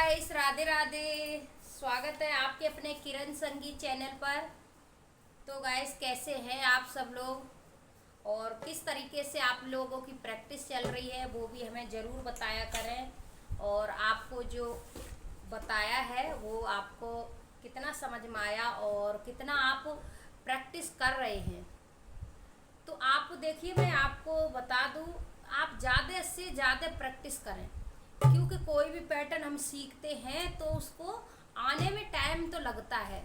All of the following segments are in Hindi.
गाइस, राधे राधे। स्वागत है आपके अपने किरण संगीत चैनल पर। तो गाइस, कैसे हैं आप सब लोग और किस तरीके से आप लोगों की प्रैक्टिस चल रही है वो भी हमें ज़रूर बताया करें। और आपको जो बताया है वो आपको कितना समझ में आया और कितना आप प्रैक्टिस कर रहे हैं। तो आप देखिए, मैं आपको बता दूं, आप ज़्यादा से ज़्यादा प्रैक्टिस करें, क्योंकि कोई भी पैटर्न हम सीखते हैं तो उसको आने में टाइम तो लगता है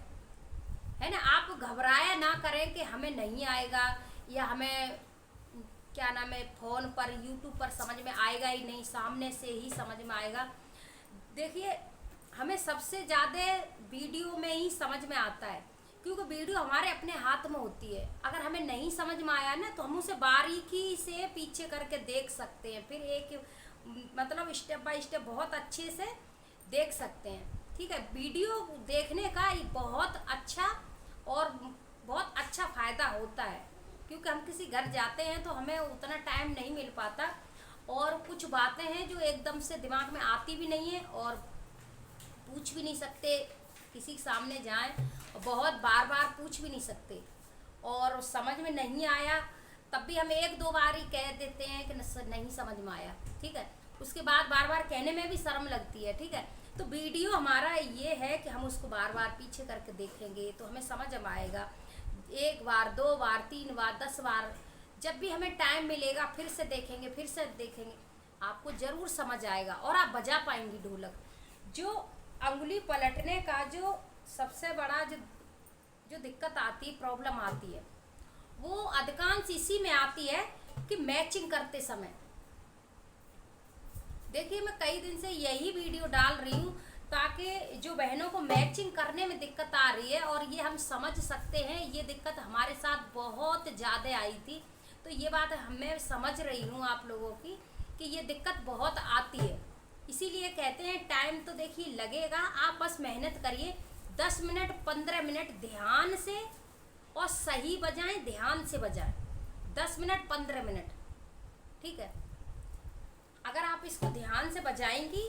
ना। आप घबराया ना करें कि हमें नहीं आएगा या हमें क्या नाम है फ़ोन पर यूट्यूब पर समझ में आएगा ही नहीं, सामने से ही समझ में आएगा। देखिए, हमें सबसे ज़्यादा वीडियो में ही समझ में आता है, क्योंकि वीडियो हमारे अपने हाथ में होती है। अगर हमें नहीं समझ में आया ना तो हम उसे बारीकी से पीछे करके देख सकते हैं, फिर एक मतलब स्टेप बाय स्टेप बहुत अच्छे से देख सकते हैं। ठीक है, वीडियो देखने का ये बहुत अच्छा और बहुत अच्छा फ़ायदा होता है, क्योंकि हम किसी घर जाते हैं तो हमें उतना टाइम नहीं मिल पाता और कुछ बातें हैं जो एकदम से दिमाग में आती भी नहीं है और पूछ भी नहीं सकते, किसी के सामने जाएं और बहुत बार बार पूछ भी नहीं सकते और समझ में नहीं आया तब भी हम एक दो बार ही कह देते हैं कि नहीं समझ में आया। ठीक है, उसके बाद बार बार कहने में भी शर्म लगती है। ठीक है, तो वीडियो हमारा ये है कि हम उसको बार बार पीछे करके देखेंगे तो हमें समझ में आएगा। एक बार, दो बार, तीन बार, 10 बार, जब भी हमें टाइम मिलेगा फिर से देखेंगे, फिर से देखेंगे, आपको ज़रूर समझ आएगा और आप बजा पाएंगी ढोलक। जो अंगुली पलटने का जो सबसे बड़ा जो दिक्कत आती है, प्रॉब्लम आती है, वो अधिकांश इसी में आती है कि मैचिंग करते समय। देखिए, मैं कई दिन से यही वीडियो डाल रही हूँ ताकि जो बहनों को मैचिंग करने में दिक्कत आ रही है, और ये हम समझ सकते हैं, ये दिक्कत हमारे साथ बहुत ज़्यादा आई थी, तो ये बात मैं समझ रही हूँ आप लोगों की कि ये दिक्कत बहुत आती है। इसीलिए कहते हैं टाइम तो देखिए लगेगा, आप बस मेहनत करिए। 10 मिनट 15 मिनट ध्यान से और सही बजाएं, ध्यान से बजाएं, 10 मिनट 15 मिनट। ठीक है, अगर आप इसको ध्यान से बजाएंगी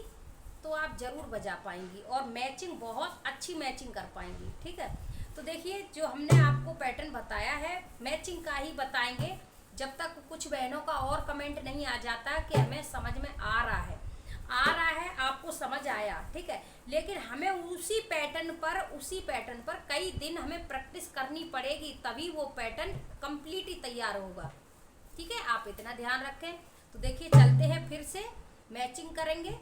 तो आप ज़रूर बजा पाएंगी और मैचिंग बहुत अच्छी मैचिंग कर पाएंगी। ठीक है, तो देखिए, जो हमने आपको पैटर्न बताया है मैचिंग का ही बताएंगे, जब तक कुछ बहनों का और कमेंट नहीं आ जाता कि हमें समझ में आ रहा है आपको समझ आया। ठीक है, लेकिन हमें उसी पैटर्न पर कई दिन हमें प्रैक्टिस करनी पड़ेगी, तभी वो पैटर्न कंप्लीट ही तैयार होगा। ठीक है, आप इतना ध्यान रखें। तो देखिए, चलते हैं, फिर से मैचिंग करेंगे।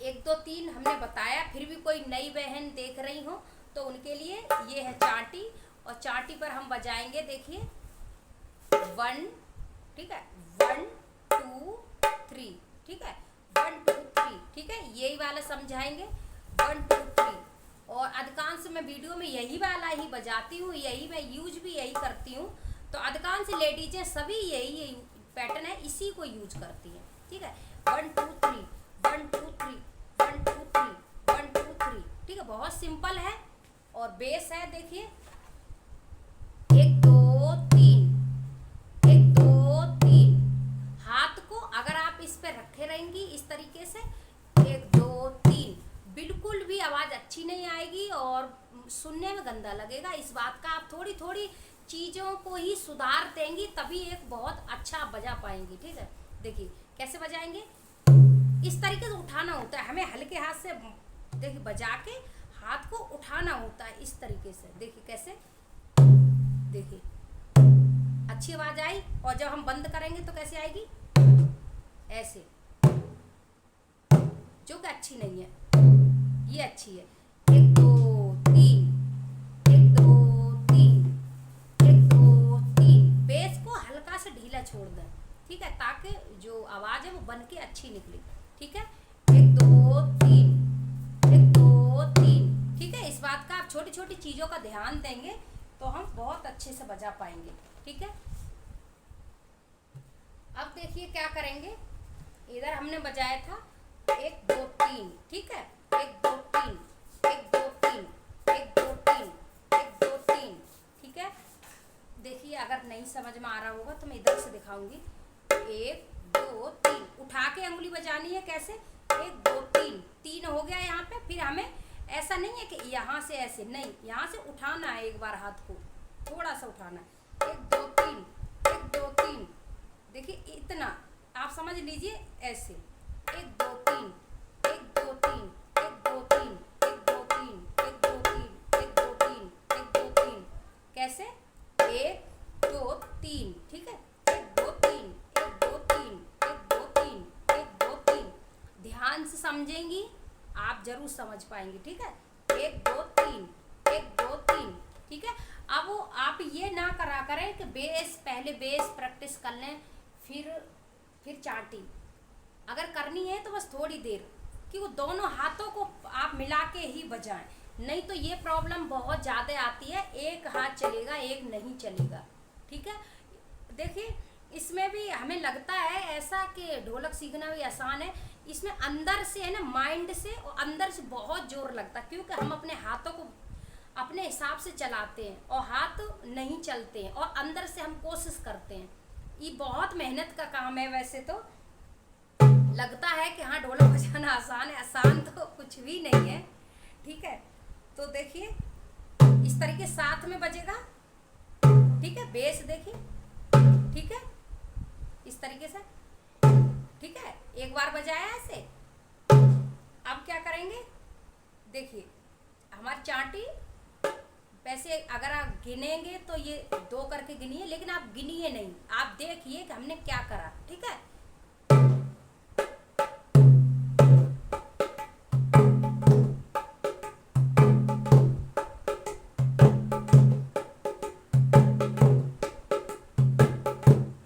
1 2 3 हमने बताया, फिर भी कोई नई बहन देख रही हो तो उनके लिए ये है चाटी, और चाटी पर हम बजाएंगे। देखिए, 1, ठीक है, 1 2 3, ठीक है, 1 2 3, ठीक है, यही वाला समझाएंगे, 1 2 3। और अधिकांश मैं वीडियो में यही वाला ही बजाती हूँ, यही मैं यूज भी यही करती हूँ। तो अधिकांश लेडीजें सभी यही पैटर्न है, इसी को यूज करती हैं। ठीक है, 1 2 3, 1 2 3, 1 2 3, 1 2 3। ठीक है, बहुत सिंपल है और बेस है। देखिए, 1 2 3, 1 2 3। हाथ को अगर आप इस पे रखे रहेंगी इस तरीके से, 1 2 3, बिल्कुल भी आवाज़ अच्छी नहीं आएगी और सुनने में गंदा लगेगा। इस बात का आप थोड़ी थोड़ी चीज़ों को ही सुधार देंगी, तभी एक बहुत अच्छा बजा पाएंगी। ठीक है, देखिए कैसे बजाएंगे, इस तरीके से उठाना होता है हमें, हल्के हाथ से देखिए बजा के हाथ को उठाना होता है इस तरीके से। देखिए कैसे, देखिए अच्छी आवाज़ आई, और जब हम बंद करेंगे तो कैसे आएगी, ऐसे, जो कि अच्छी नहीं है, ये अच्छी है। 1 2 3, 1 2 3, 1 2 3। बेस को हल्का सा ढीला छोड़ दें, ठीक है, ताकि जो आवाज़ है वो बन के अच्छी निकले। ठीक है, 1 2 3, 1 2 3। ठीक है, इस बात का आप छोटी छोटी चीज़ों का ध्यान देंगे तो हम बहुत अच्छे से बजा पाएंगे। ठीक है, अब देखिए क्या करेंगे, इधर हमने बजाया था 1 2 3, ठीक है, 1 2 3, 1 2 3, 1 2 3, 1 2 3। ठीक है, देखिए अगर नहीं समझ में आ रहा होगा तो मैं इधर से दिखाऊंगी। 1 2 3, उठा के अंगुली बजानी है। कैसे, 1 2 3, 3 हो गया यहाँ पे। फिर हमें ऐसा नहीं है कि यहाँ से ऐसे, नहीं, यहाँ से उठाना है एक बार हाथ को, थोड़ा सा उठाना है, 1 2 3, 1 2 3, देखिए इतना आप समझ लीजिए ऐसे, 1 2 3, 1 2 3, 1 2 3, 1 2 3, 1 2 3, 1 2 3, 1 2 3, कैसे 1 2 3, ठीक है, 1 2 3, 1 2 3, 1 2 3, 1 2 3, ध्यान से समझेंगी आप जरूर समझ पाएंगे, ठीक है, 1 2 3, 1 2 3, ठीक है। अब आप ये ना करा करें कि पहले बेस प्रैक्टिस कर लें, फिर चाटी, अगर करनी है तो बस थोड़ी देर, कि वो दोनों हाथों को आप मिला के ही बजाएं, नहीं तो ये प्रॉब्लम बहुत ज़्यादा आती है, एक हाथ चलेगा एक नहीं चलेगा, ठीक है। देखिए इसमें भी हमें लगता है ऐसा कि ढोलक सीखना भी आसान है, इसमें अंदर से है ना, माइंड से और अंदर से बहुत जोर लगता है, क्योंकि हम अपने हाथों को अपने हिसाब से चलाते हैं और हाथ नहीं चलते हैं, और अंदर से हम कोशिश करते हैं। ये बहुत मेहनत का काम है, वैसे तो लगता है कि हाँ ढोलक बजाना आसान है, आसान तो कुछ भी नहीं है, ठीक है। तो देखिए इस तरीके साथ में बजेगा, ठीक है, बेस देखिए, ठीक है, इस तरीके से, ठीक है, एक बार बजाया ऐसे। अब क्या करेंगे, देखिए हमारी चाटी, वैसे अगर आप गिनेंगे तो ये 2 करके गिनिए, लेकिन आप गिनिए नहीं, आप देखिए कि हमने क्या करा, ठीक है।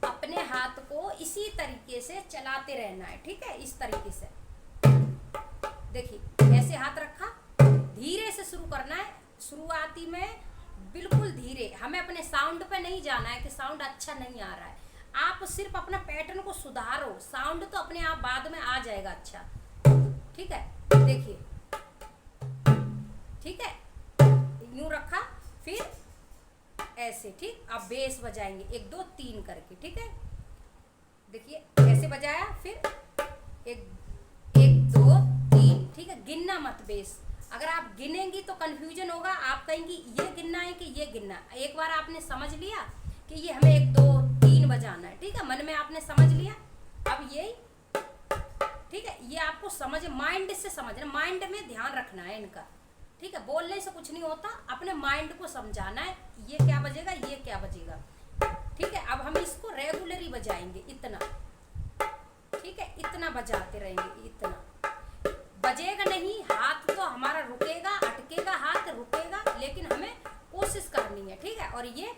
अपने हाथ को इसी तरीके से चलाते रहना है, ठीक है, इस तरीके से। देखिए ऐसे हाथ रखा, धीरे से शुरू करना है, शुरुआती में बिल्कुल धीरे, हमें अपने साउंड पे नहीं जाना है कि साउंड अच्छा नहीं आ रहा है, आप सिर्फ अपना पैटर्न को सुधारो, साउंड तो अपने आप बाद में आ जाएगा अच्छा, ठीक है। देखिए ठीक है, यूं रखा, फिर ऐसे, ठीक। अब बेस बजाएंगे 1 2 3 करके, ठीक है। देखिए ऐसे बजाया, फिर 1 2 3, ठीक है, गिनना मत बेस, अगर आप गिनेंगी तो कंफ्यूजन होगा, आप कहेंगी ये गिनना है कि ये गिनना। एक बार आपने समझ लिया कि ये हमें 1 2 3 बजाना है, ठीक है, मन में आपने समझ लिया, अब ये, ठीक है, ये आपको समझ, माइंड से समझना, माइंड में ध्यान रखना है इनका, ठीक है, बोलने से कुछ नहीं होता, अपने माइंड को समझाना है, ये क्या बजेगा, ये क्या बजेगा, ठीक है। अब हम इसको रेगुलरली बजाएंगे, इतना, ठीक है, इतना बजाते रहेंगे, इतना बजेगा नहीं, हाथ तो हमारा रुकेगा, अटकेगा, हाथ रुकेगा, लेकिन हमें कोशिश करनी है, ठीक है। और ये